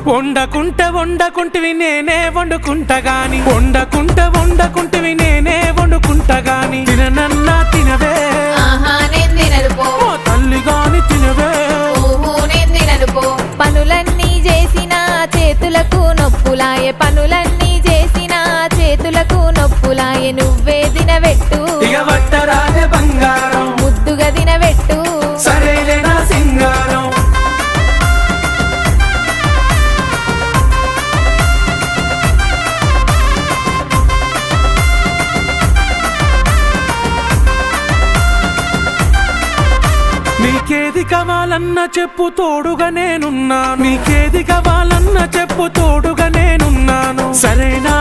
వండకుంటివి నేనే వండుకుంటా గాని వండకుంటివి నేనే వండుకుంటా గాని తిననన్నా తినవే నేను తినను పో ఓ తల్లి గాని తినవే నేను తినను పో పనులన్నీ చేసిన చేతులకు నొప్పులాయే పనులన్నీ చేసిన చేతులకు నొప్పులాయే నువ్వే తినబెట్టు ఇక వట్టరాజే బంగారం ముద్దుగా తినబెట్టు సరేలే నా సింగారం నీకేది కావాలన్నా చెప్పు తోడుగా నేనున్నాను నీకేది కావాలన్నా చెప్పు తోడుగా నేనున్నాను సరేనా